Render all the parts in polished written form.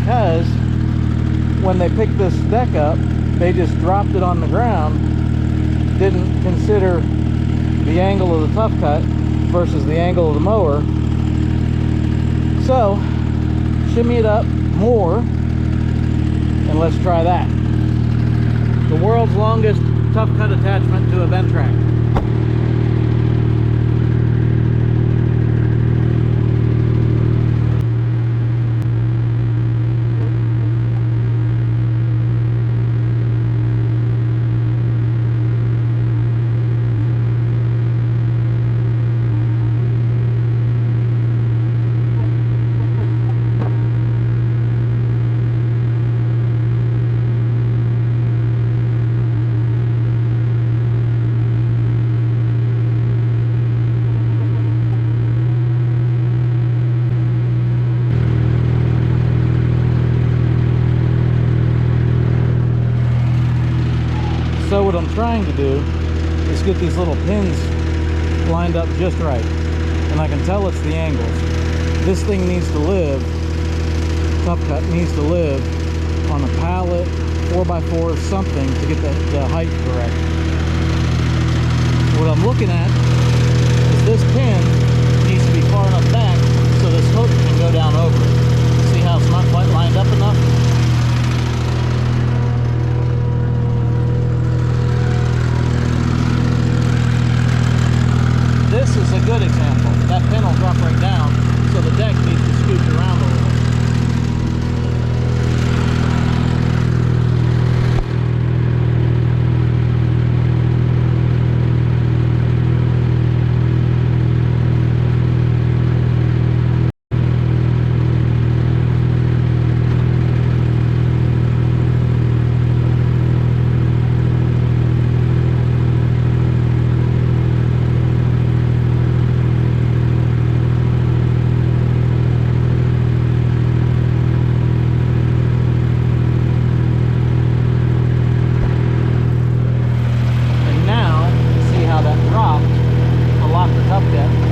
because when they picked this deck up, they just dropped it on the ground, didn't consider the angle of the Tought Cut versus the angle of the mower. So shimmy it up more and let's try that. The world's longest Tought Cut attachment to a Ventrac. So what I'm trying to do is get these little pins lined up just right, and I can tell it's the angles. This thing needs to live, Tought Cut needs to live on a pallet, 4x4, something to get the height correct. What I'm looking at is this pin needs to be far enough back so this hook can go down over it. See how it's not quite lined up enough? This is a good example. That pin will drop right down, so the deck needs to scoot around a little.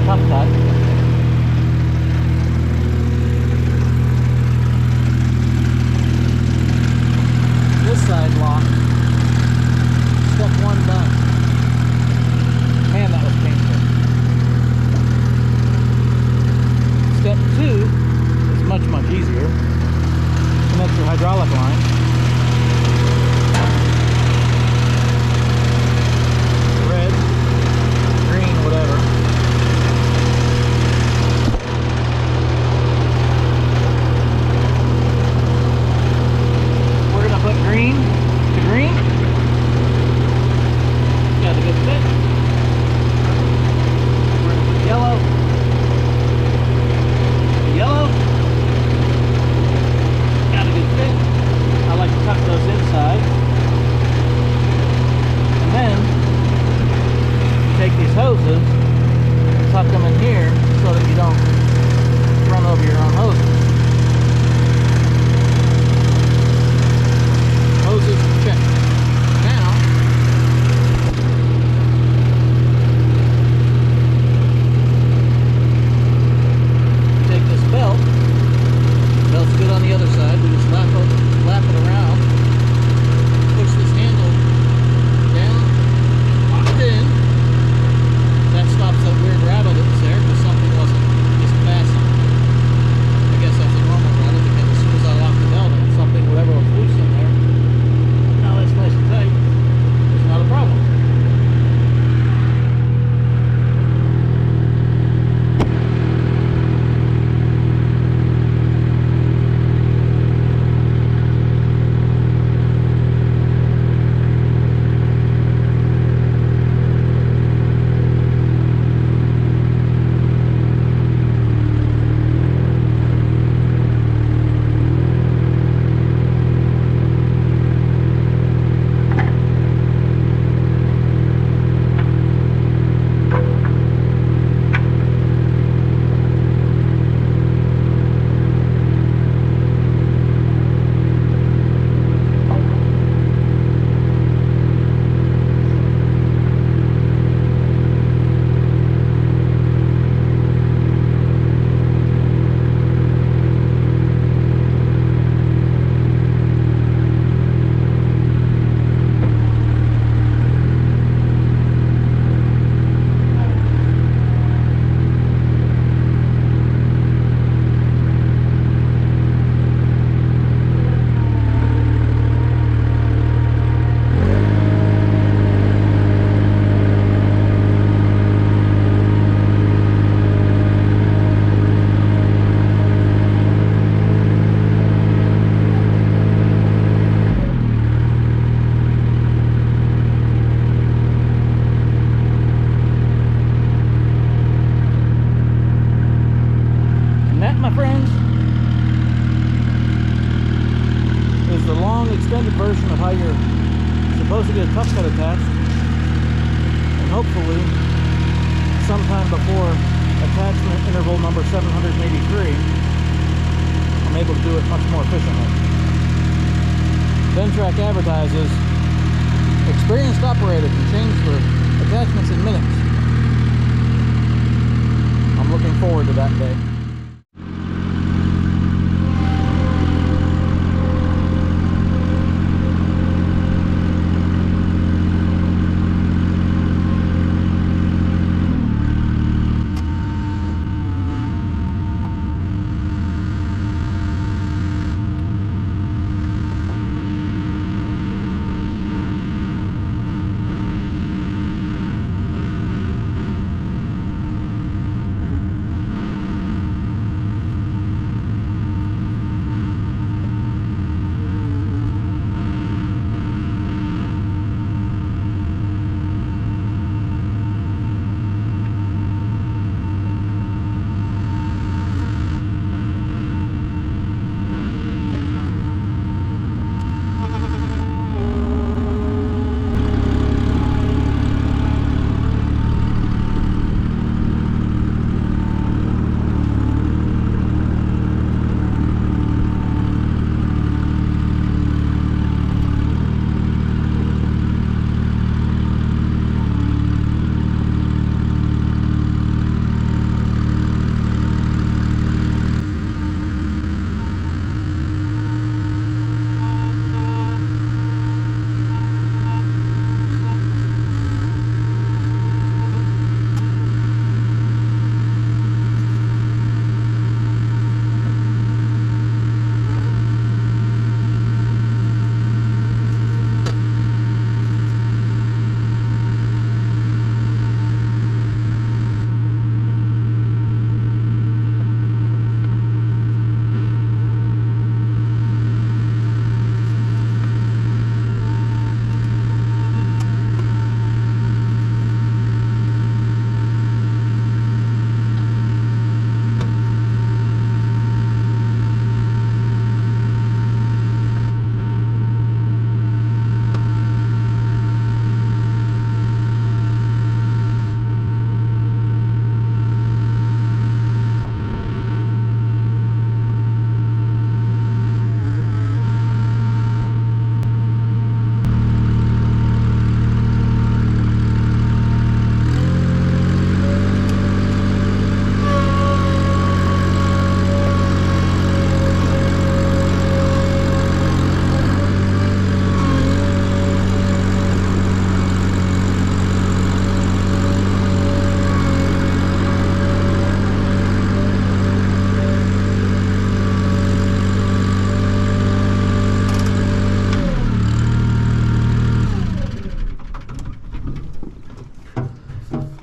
Tought Cut. This side lock. Step 1 done. Man, that was painful. Step 2 is much, much easier. Connect your hydraulic line. Green to green. Got a good fit. We're gonna put yellow to yellow. Got a good fit. I like to tuck those inside. And then take these hoses, tuck them in here so that you don't run over your own hoses. Hoses check. Now, take this belt. Belt's good on the other side. We just lap it around. Push this handle down, lock it in. That stops that weird rattle that was there because something wasn't just fastened. I guess sometime before attachment interval number 783, I'm able to do it much more efficiently. Ventrac advertises, experienced operator can change the attachments in minutes. I'm looking forward to that day.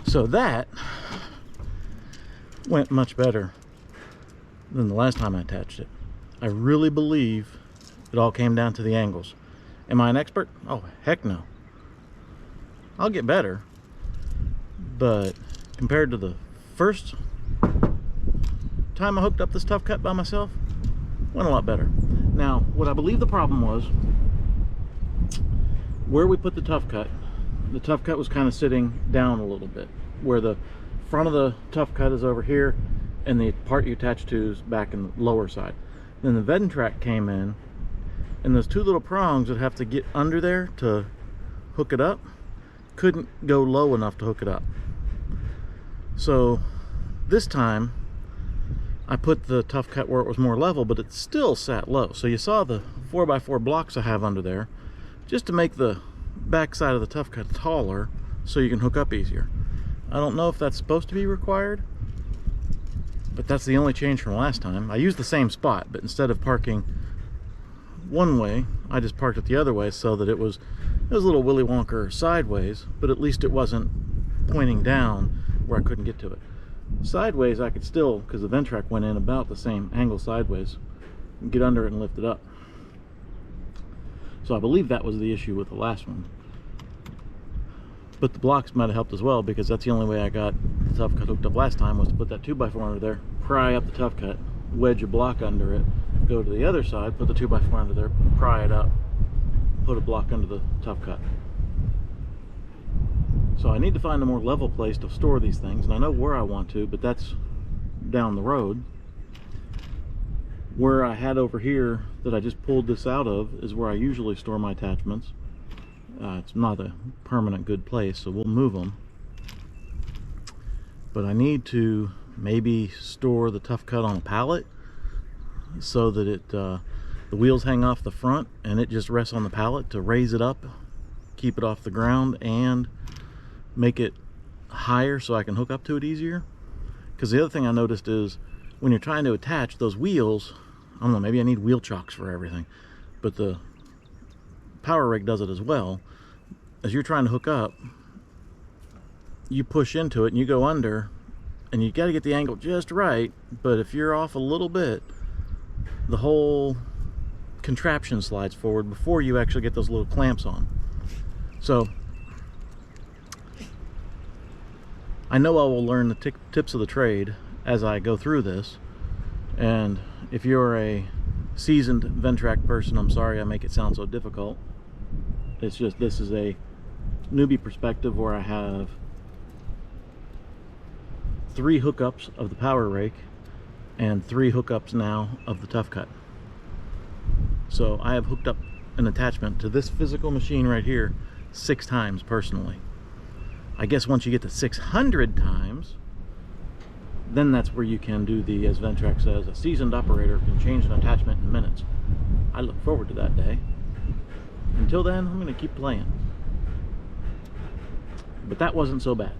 So that went much better than the last time I attached it. I really believe it all came down to the angles. Am I an expert? Oh, heck no. I'll get better, but compared to the first time I hooked up this Tought Cut by myself, went a lot better. Now, what I believe the problem was, where we put the Tought Cut was kind of sitting down a little bit, where the front of the Tought Cut is over here and the part you attach to is back in the lower side. Then the Ventrac came in, and those two little prongs that have to get under there to hook it up couldn't go low enough to hook it up. So this time I put the Tought Cut where it was more level, but it still sat low. So you saw the 4x4 blocks I have under there, just to make the back side of the Tought Cut taller so you can hook up easier. I don't know if that's supposed to be required, but that's the only change from last time. I used the same spot, but instead of parking one way, I just parked it the other way so that it was a little Willy Wonka sideways, but at least it wasn't pointing down where I couldn't get to it. Sideways I could still, because the Ventrac went in about the same angle sideways, get under it and lift it up. So I believe that was the issue with the last one. But the blocks might have helped as well, because that's the only way I got the Tought Cut hooked up last time, was to put that 2x4 under there, pry up the Tought Cut, wedge a block under it, go to the other side, put the 2x4 under there, pry it up, put a block under the Tought Cut. So I need to find a more level place to store these things, and I know where I want to, but that's down the road. Where I had over here that I just pulled this out of is where I usually store my attachments. It's not a permanent good place, so we'll move them. But I need to maybe store the Tought Cut on a pallet so that it the wheels hang off the front and it just rests on the pallet to raise it up, keep it off the ground, and make it higher so I can hook up to it easier. Because the other thing I noticed is when you're trying to attach those wheels, I don't know, maybe I need wheel chocks for everything, but the power rake does it as well. As you're trying to hook up, you push into it and you go under, and you got to get the angle just right, but if you're off a little bit, the whole contraption slides forward before you actually get those little clamps on. So I know I will learn the tips of the trade as I go through this, and if you're a seasoned Ventrac person, I'm sorry I make it sound so difficult. It's just, this is a newbie perspective where I have 3 hookups of the power rake and 3 hookups now of the Tought Cut. So I have hooked up an attachment to this physical machine right here 6 times personally. I guess once you get to 600 times, then that's where you can do the, as Ventrac says, a seasoned operator can change an attachment in minutes. I look forward to that day. Until then, I'm going to keep playing. But that wasn't so bad.